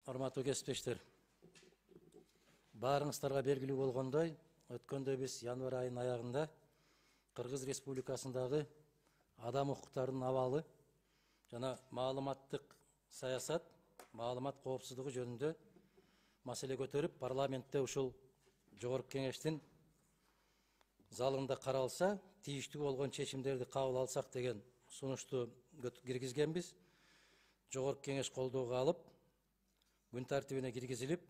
Урматтуу кесиптештер, баарыңыздарга белгилүү болгондой, өткөндө биз январь айынын аягында Кыргыз Республикасындагы адам укуктарынын абалы жана маалыматтык саясат, маалымат коопсуздугу жөнүндө маселе көтөрүп, парламентте ушул Жогорку Кеңештин залында каралса, тийиштүү болгон чечимдерди кабыл алсак деген сунушту киргизгенбиз. Жогорку Кеңеш колдоого алып, күн тартибине киргизилип,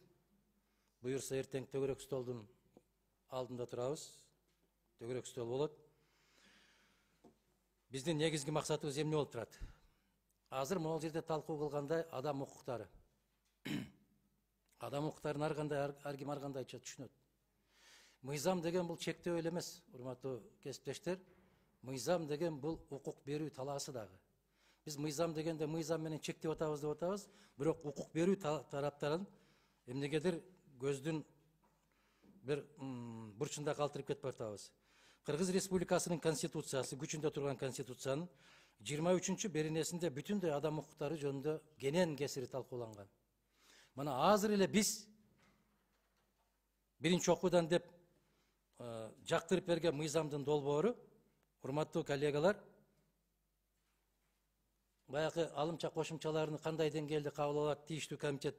буюрса эртең төгөрөк столдун алдында турабыз. Төгөрөк стол болот. Биздин негизги максатыбыз эмне болуп турат? Азыр могул жерде талкуу кылгандай адам укуктары. Адам укуктарын ар ким ар кандайча түшүнөт. Мыйзам деген бул чектөө эле эмес, урматтуу кесиптештер. Мыйзам деген бул укук берүү талаасы дагы. Биз мыйзам дегенде мыйзам менен чектеп атабыз деп атабыз, бирок укук берүү тараптарын эмнегедир көздүн бир бурчунда калтырып кетип атабыз. Кыргыз Республикасынын конституциясы, күчүндө турган конституциянын 23-чү беренесинде бүтүндөй адам укуктары жөнүндө кенен кесири талкууланган. Мына азыр эле биз биринчи окуудан деп жактырып берген мыйзамдын долбоору, урматтуу коллегалар, баягы алымча кошумчаларын кандай деңгээлде кабыл алат тийиштүү комитет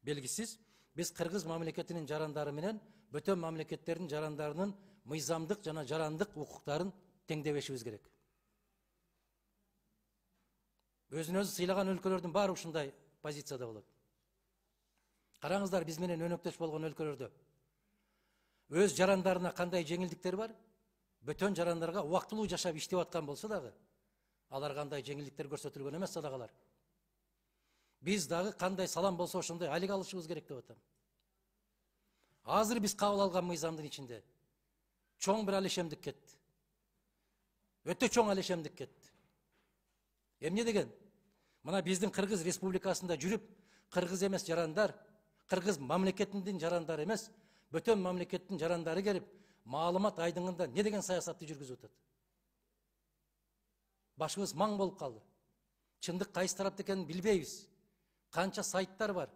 белгисиз. Биз Кыргыз мамлекетинин жарандары менен бөтөн мамлекеттердин жарандарынын мыйзамдык жана жарандык укуктарын теңдебешибиз керек. Өзүн өзү сыйлаган өлкөлөрдүн баары ушундай позицияда болот. Караңыздар, биз менен өнөктөш болгон өлкөлөрдө өз жарандарына кандай жеңилдиктер бар? Бөтөн жарандарга убактылуу жашап иштеп аткан болсо дагы, алар кандай жеңилдиктер көрсөтүлгөн эмес садагалар. Биз дагы кандай салам болсо ошондой айлык алышыбыз керек деп атам. Азыр биз кабыл алган мыйзамдын ичинде чоң бир алешемдик кетти. Өтө чоң алешемдик кетти. Эмне деген? Мына биздин Кыргыз Республикасында жүрүп, кыргыз эмес жарандар, Кыргыз мамлекетинин жарандары эмес, бөтөн мамлекеттин жарандары келип, маалымат айдыңында не деген саясатты жүргүзүп атат? Башыбыз маң болуп калды. Чындык кайсы тарапта экенин билбейбиз. Канча сайттар бар?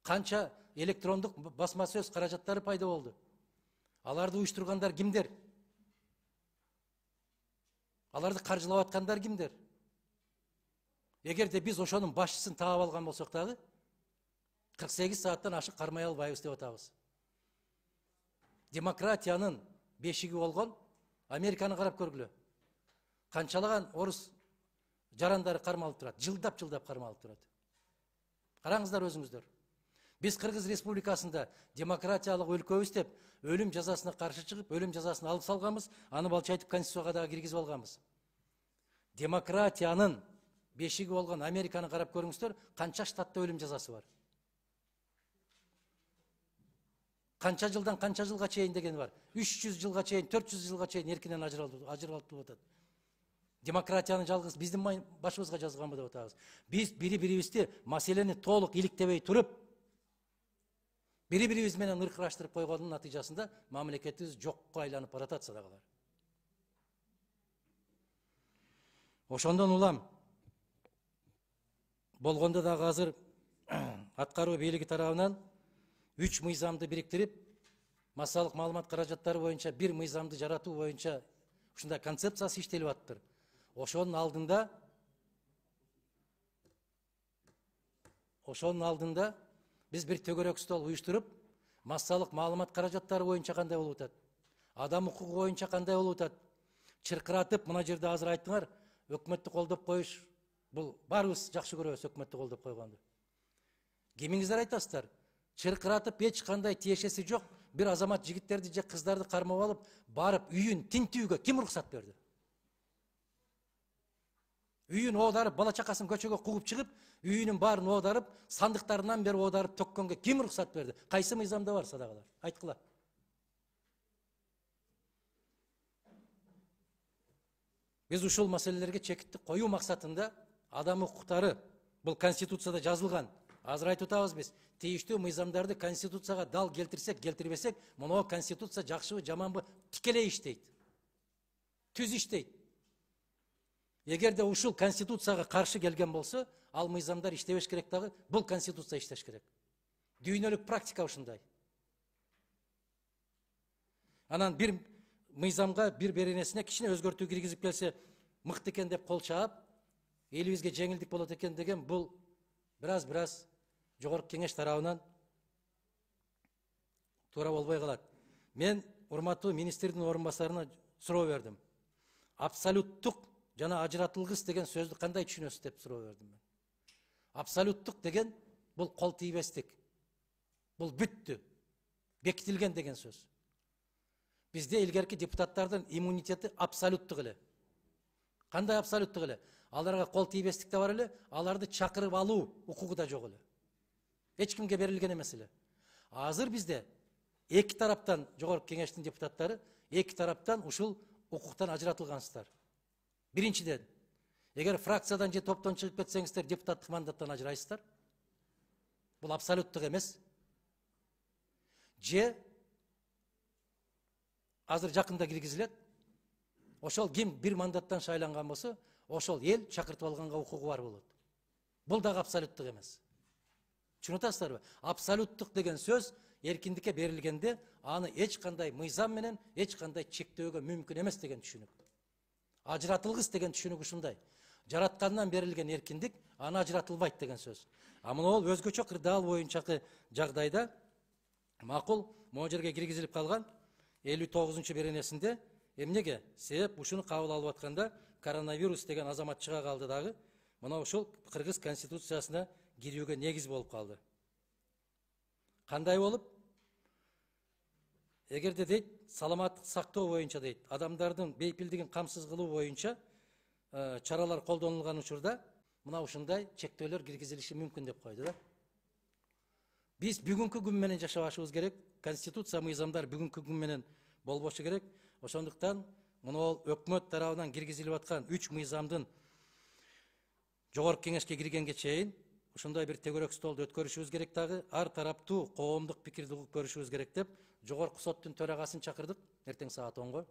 Канча электрондук басма сөз каражаттары пайда болду? Аларды уюштургандар кимдер? Аларды каржылап аткандар кимдер? Эгерде биз ошонун башчысын таап алган болсок дагы, 48 сааттан ашык кармай албайбыз деп атабыз. Демократиянын бешиги болгон Американы карап көргүлө. Канчалаган орус жарандары кармалып турат, жылдап кармалып турат. Караңыздар өзүңүздөр. Биз Кыргыз Республикасында демократиялык өлкөбүз деп өлүм жазасына каршы чыгып, өлүм жазасын алып салганбыз, аны балчайтып конституцияга дагы киргизип алганбыз. Демократиянын бешиги болгон Американы карап көрүңүздөр, канча штатта өлүм жазасы бар. Канча жылдан канча жылга чейин дегени бар. 300 жылга чейин, 400 жылга чейин эркинен ажыралтып атат. Демократияны жалгыз биздин башыбызга жазганбы деп атабыз. Биз бири-бирибизди маселени толук иликтебей туруп, бири-бирибиз менен ыркыраштырып койгондун натыйжасында мамлекетибиз жокко айланып баратат садагалар. Ошондон улам болгондо дагы азыр аткаруу бийлиги тарабынан 3 мыйзамды бириктирип, массалык маалымат каражаттары боюнча бир мыйзамды жаратуу боюнча ушундай концепциясы иштелип атыптыр. Ошонун алдында биз бир төгөрөк стол уюштуруп, массалык маалымат каражаттары боюнча кандай болуп атат, адам укугу боюнча кандай болуп атат, чыркыратып, мына жерде азыр айттыңар, өкмөттү колдоп коюш, бул баарыбыз жакшы көрөбүз өкмөттү колдоп койгонду. Кимиңиздер айтасыздар? Чыркыратып эч кандай тиешеси жок бир азамат жигиттерди же кыздарды кармап алып, барып үйүн тинтүүгө ким уруксат берди? Үйүн оодарып, бала чакасын көчөгө кугуп чыгып, үйүнүн баарын оодарып, сандыктарынан бери оодарып төккөнгө ким уруксат берди? Кайсы мыйзамда бар садагалар? Айткыла. Биз ушул маселелерге чекитти коюу максатында адам укуктары, бул конституцияда жазылган. Азыр айтып атабыз биз, тийиштүү мыйзамдарды конституцияга дал келтирсек, келтирбесек, мына конституция жакшыбы, жаманбы тикелей иштейт. Түз иштейт. Эгерде ушул конституцияга каршы келген болсо, ал мыйзамдар иштебеш керек дагы, бул конституция иштеш керек. Дүйнөлүк практика ушундай. Анан бир мыйзамга, бир беренесине кичине өзгөртүү киргизип келсе, мыкты экен деп кол чаап, элибизге жеңилдик болот экен деген бул бираз жогорку кеңеш тарабынан туура болбой калат. Мен урматтуу министрдин орун басарына суроо бердим. Абсолюттук жана ажыратылгыс деген сөздү кандай түшүнөсүз деп суроо бердим мен. Абсолюттук деген бул кол тийбестик. Бул бүттү, бекитилген деген сөз. Бизде илгерки депутаттардын иммунитети абсолюттук эле. Кандай абсолюттук эле? Аларга кол тийбестик да бар эле, аларды чакырып алуу укугу да жок эле. Эч кимге берилген эмес эле. Азыр бизде эки тараптан, жогорку кеңештин депутаттары, эки тараптан ушул укуктан ажыратылгансыздар. Биринчиден, эгер фракциядан же топтон чыгып кетсеңиздер, депутаттык мандаттан ажырайсыздар. Бул абсолюттук эмес. Же азыр жакында киргизилет. Ошол ким бир мандаттан шайланган болсо, ошол эл чакыртып алганга укугу бар болот. Бул дагы абсолюттук эмес. Түшүнүп атасыздарбы? Абсолюттук деген сөз эркиндикке берилгенде, аны эч кандай мыйзам менен, эч кандай чектөөгө мүмкүн эмес деген түшүнүк. Ажыратылгыс деген түшүнүк ушундай. Жараткандан берилген эркиндик, аны ажыратылбайт деген сөз. А мына ол өзгөчө кырдаал боюнчакы жагдайда макул могу жерге киргизилип калган 59-чу беренесинде эмнеге? Себеп ушуну кабыл алып атканда коронавирус деген азамат чыга калды дагы. Мына ушул Кыргыз конституциясына кирүүгө негиз болуп калды. Кандай болуп? Эгерде дейт, саламаттык сактоо боюнча дейт, адамдардын бейпилдигин камсыз кылуу боюнча чаралар колдонулган учурда мына ушундай чектөөлөр киргизилиши мүмкүн деп койду да. Биз бүгүнкү күн менен жашабашыбыз керек, конституция мыйзамдар бүгүнкү күн менен болбошу керек. Ошондуктан мына өкмөт тарабынан киргизилип аткан 3 мыйзамдын жогорку кеңешке киргенге чейин ушундай бир тегерек столду өткөрүшүбүз керек дагы, ар тараптуу коомдук пикирди угуп көрүшүбүз керек деп, жогорку соттун төрагасын чакырдык, эртең саат 10го.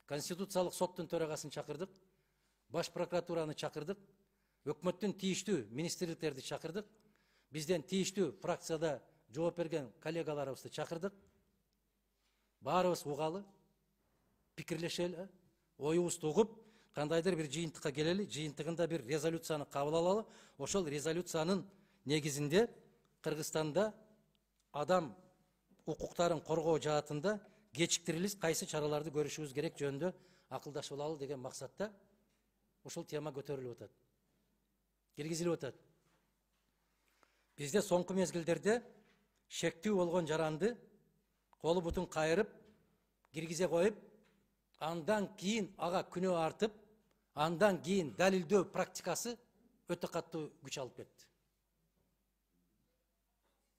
Конституциялык соттун төрагасын чакырдык, баш прокуратураны чакырдык, өкмөттүн тийиштүү министрликтерди чакырдык, бизден тийиштүү фракцияда жооп берген коллегаларыбызды чакырдык. Баарыбыз угалы, пикирлешели, оюбузду угуп, кандайдыр бир жыйынтыкка келели, жыйынтыгында бир резолюцияны кабыл алалы. Ошол резолюциянын негизинде Кыргызстанда адам укуктарын коргоо жаатында кечиктирилип кайсы чараларды көрүшүбүз керек жөнүндө акылдашып алалы деген максатта ушул тема көтөрүлүп атат. Киргизилип атат. Бизде соңку мезгилдерде шектүү болгон жаранды колу бутун кайрып, киргизе коюп, андан кийин ага күнөө артып, андан кийин далилдөө практикасы өтө катуу күч алып кетти.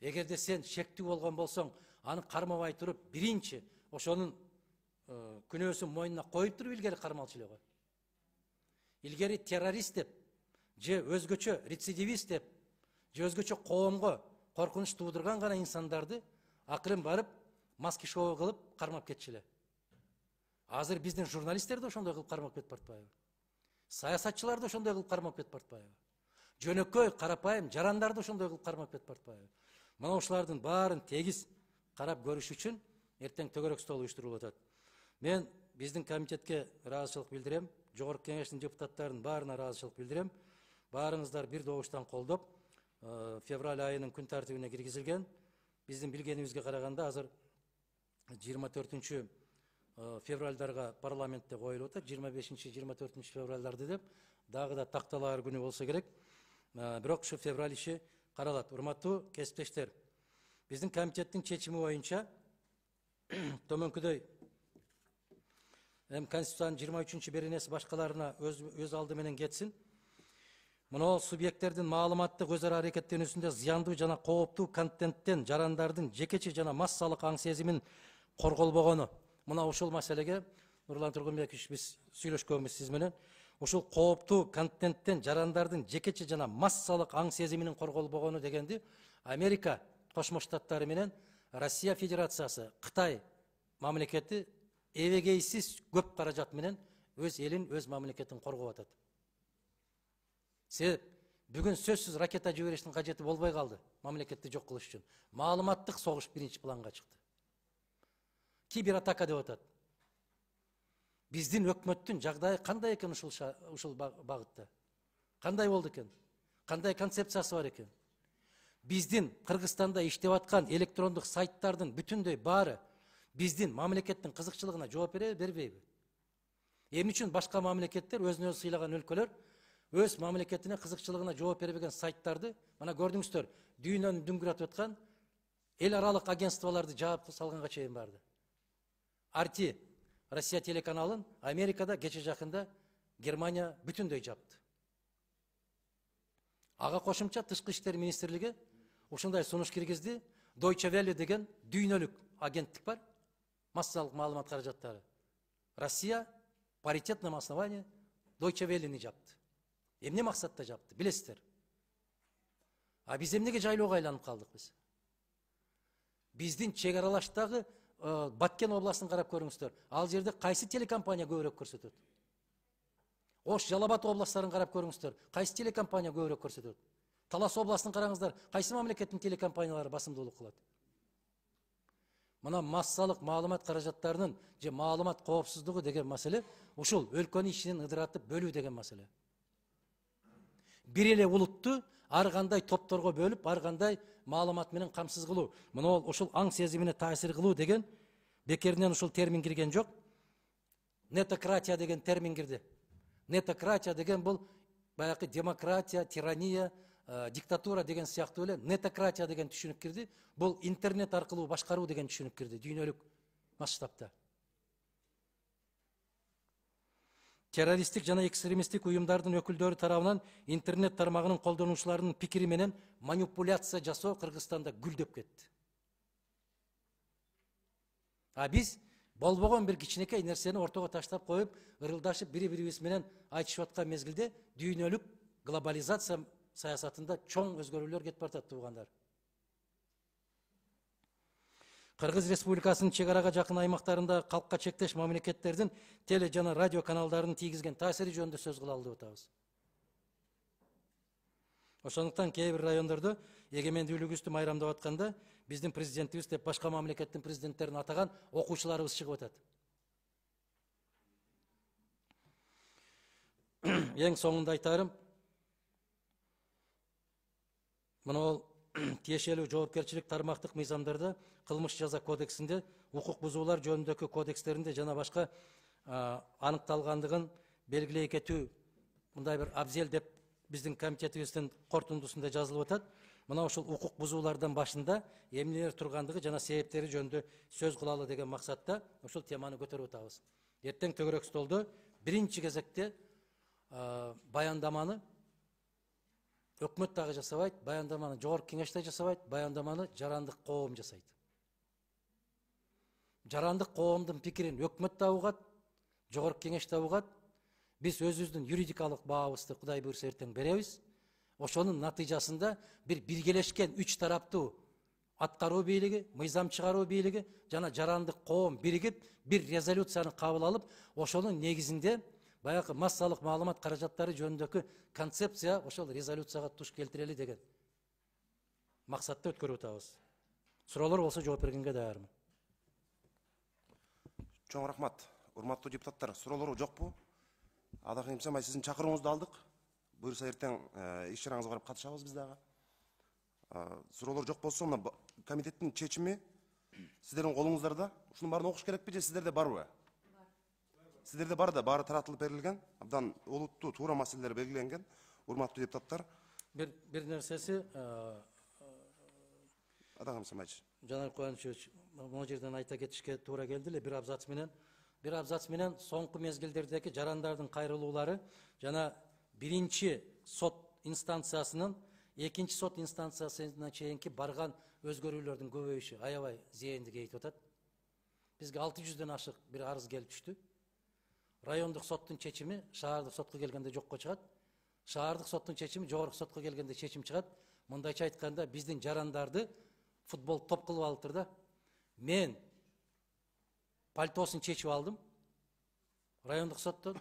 Эгерде сен шектүү болгон болсоң, аны кармабай туруп, биринчи ошонун күнөөсүн мойнуна коюп туруп илгери кармалчу эле го. Илгери террорист деп, же өзгөчө рецидивист деп, же өзгөчө коомго коркунуч туудурган гана инсандарды акырын барып маски шоу кылып кармап кетчү эле. Азыр биздин журналисттер да ошондой кылып кармап кетип баратпайбы? Саясатчылар да ошондой кылып кармап кетип баратпайбы? Жөнөкөй, карапайым жарандар да ошондой кылып кармап кетип баратпайбы? Мына ушулардын баарын тегиз карап көрүш үчүн эртең төгөрөк стол уюштурулуп атат. Мен биздин комитетке ыраазычылык билдирем, жогорку кеңештин депутаттарынын баарына ыраазычылык билдирем. Баарыңыздар бир добуштан колдоп, февраль айынын күн тартибине киргизилген. Биздин билгенибизге караганда азыр 24 февральдарга парламентте коюлуп атат, 25-24 февральдарды деп, дагы да такталаар күнү болсо керек. Бирок ушу февраль иши каралат. Урматтуу кесиптештер, биздин комитеттин чечими боюнча төмөнкүдөй Конституциянын 23 беренеси башкаларына өз алды менен кетсин. Мына субъекттердин маалыматтык өз ара аракеттенүүсүндө зыяндуу жана кооптуу контенттен жарандардын жекече жана массалык аң сезимин корголбогону. Мына ушул маселеге Нурлан Тургунбекович биз сүйлөшкөнбүз сиз менен. Ушул кооптуу контенттен жарандардын жекече жана массалык аң сезиминин корголбогону дегенди Америка Кошмо Штаттары менен Россия Федерациясы, Кытай мамлекети эбегейсиз көп каражат менен өз элин, өз мамлекетин коргоп атат. Себеп бүгүн сөзсүз ракета жибериштин кажети болбой калды. Мамлекетти жок кылыш үчүн. Маалыматтык согуш биринчи планга чыкты. Кибератака деп атат. Биздин өкмөттүн жагдайы кандай экен ушул багытта? Кандай болду экен? Кандай концепциясы бар экен? Биздин Кыргызстанда иштеп аткан электрондук сайттардын бүтүндөй баары биздин мамлекеттин кызыкчылыгына жооп бербейби? Эмне үчүн башка мамлекеттер өзүнө өзү сыйлаган өлкөлөр өз мамлекетине кызыкчылыгына жооп бербеген сайттарды мына көрдүңүздөр, дүйнөнү дүңгүрөтүп аткан эл аралык агентстволорду жаап салганга чейин барды. RT Россия телеканалын Америкада кече жакында Германия бүтүндөй жапты. Ага кошумча Тышкы иштер министрлиги ушундай сунуш киргизди. Deutsche Welle деген дүйнөлүк агенттик бар. Массалык маалымат каражаттары. Россия паритетном основании Deutsche Welle'ни жапты. Эмне максатта жапты, билесиздер? А биз эмнеге жайлоого айланып калдык биз? Биздин чек аралаштагы Баткен областын карап көрүңүздөр. Ал жерде кайсы телекомпания көбүрөөк көрсөтөт? Ош, Жалал-Абад областтарын карап көрүңүздөр. Кайсы телекомпания көбүрөөк көрсөтөт? Талас областын караңыздар. Кайсы мамлекеттин телекомпаниялары басымдуулук кылат? Мына массалык маалымат каражаттарынын же маалымат коопсуздугу деген маселе ушул өлкөнүн ичинен ыдыратып бөлүү деген маселе. Бир эле улутту ар кандай топторго бөлүп, ар кандай маалымат менен камсыз кылуу. Мына ушул аң сезимине таасир кылуу деген бекеринен ушул термин кирген жок. Нетократия деген термин кирди. Нетократия деген бул баягы демократия, тирания, диктатура деген сыяктуу эле нетократия деген түшүнүк кирди. Бул интернет аркылуу башкаруу деген түшүнүк кирди дүйнөлүк масштабта. Террористтик жана экстремисттик уюмдардын өкүлдөрү тарабынан интернет тармагынын колдонуучуларынын пикири менен манипуляция жасоо Кыргызстанда гүлдөп кетти. А биз болбогон бир кичинекей нерсени ортого таштап коюп, ырылдашып бири-бирибиз менен айтышып аткан мезгилде дүйнөлүк глобализация саясатында чоң өзгөрүүлөр кетип баратат туугандар. Кыргыз Республикасынын чек арага жакын аймактарында калкка чектеш мамлекеттердин теле жана радио каналдарынын тийгизген таасири жөнүндө сөз кылалы деп атабыз. Ошондуктан кээ бир райондордо эгемендүүлүгүбүздү майрамдап атканда биздин президентибиз деп башка мамлекеттин президенттерин атаган окуучуларыбыз чыгып атат. Эң соңунда айтарым, мына ол тиешелүү жоопкерчилик тармактык мыйзамдарда кылмыш жаза кодексинде, укук бузуулар жөнүндөгү кодекстеринде жана башка аныкталгандыгын белгилей кетүү мындай бир абзел деп биздин комитетибиздин кортундусунда жазылып атат. Мына ушул укук бузуулардан башында эмнелер тургандыгы жана себептери жөнүндө сөз кылалы деген максатта ушул теманы көтөрүп атабыз. Эртең төгөрөк столдо биринчи кезекте баяндаманы өкмөт дагы жасабайт, баяндаманы жогорку кеңеш да жасабайт, баяндаманы жарандык коом жасайт. Жарандык коомдун пикирин өкмөт да угат, жогорку кеңеш да угат. Биз өзүбүздүн юридикалык баабызды Кудай буйрса эртең беребиз. Ошонун натыйжасында бир биргелешкен үч тараптуу аткаруу бийлиги, мыйзам чыгаруу бийлиги жана жарандык коом биригип бир резолюцияны кабыл алып, ошонун негизинде баягы массалык маалымат каражаттары жөнүндөгү концепция ошол резолюцияга туш келтирели деген максатта өткөрүп атабыз. Суроолор болсо жооп бергенге даярмын. Чоң рахмат. Урматтуу депутаттар, суроолор жокпу? Ада кийимсем сиздин чакырууңузду алдык. Буюрса эртең иш чараңызга барып катышабыз биз дагы. Суроолор жок болсо, мына комитеттин чечими сиздердин колуңуздарда. Ушунун баарын окуш керекпи же сиздерде барбы? Сиздерде бар да, баары таратылып берилген. Абдан олуттуу туура маселелер белгиленген. Урматтуу депутаттар. Бир нерсеси Ада кийимсем айтчы. Жанар Кубанович, могу жерден айта кетишке туура келди эле бир абзац менен соңку мезгилдердеги жарандардын кайрылуулары жана биринчи сот инстанциясынын экинчи сот инстанциясына чейинки барган өзгөрүүлөрдүн көбөйүшү аябай зээндик айтып атат. Бизге 600дөн ашык бир арыз келип түштү. Райондук соттун чечими шаардык сотко келгенде жокко чыгат. Шаардык соттун чечими жогорку сотко келгенде чечим чыгат. Мындайча айтканда биздин жарандарды футбол топ кылып алыптыр да. Мен пальтосун чечип алдым райондук соттон.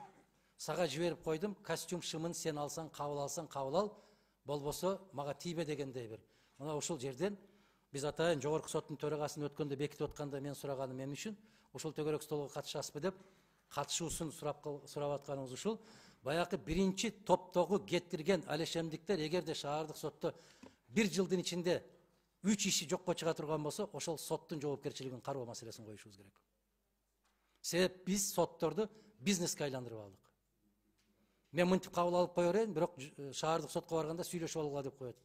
сага жиберип койдум, костюм шымын сен алсаң кабыл ал, болбосо мага тийбе дегендей бир. Мына ушул жерден биз атайын жогорку соттун төрагасын өткөндө бекитип атканда мен сураганым эми үчүн ушул төгөрөк столго катышасызбы деп катышуусун сурап атканыбыз ушул. Баягы биринчи топтогу кетирген алешемдиктер эгерде шаардык сотто 1 жылдын ичинде 3 иши жокко чыга турган болсо, ошол соттун жоопкерчилигин кароо маселесин коюшубуз керек. Себеп биз сотторду бизнеске айландырып алдык. Мен мынтип кабыл алып кое берейин, бирок шаардык сотко барганда сүйлөшүп алгыла деп коет.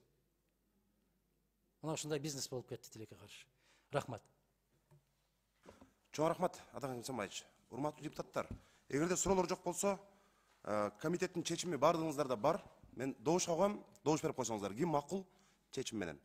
Мына ушундай бизнес болуп кетти тилекке каршы. Рахмат. Чоң рахмат, Атакан Кимсанбаевич. Урматтуу депутаттар, эгерде суроолор жок болсо, комитеттин чечими бардыгыңыздарда бар. Мен добушка коем, добуш берип койсоңуздар. Ким макул чечим менен?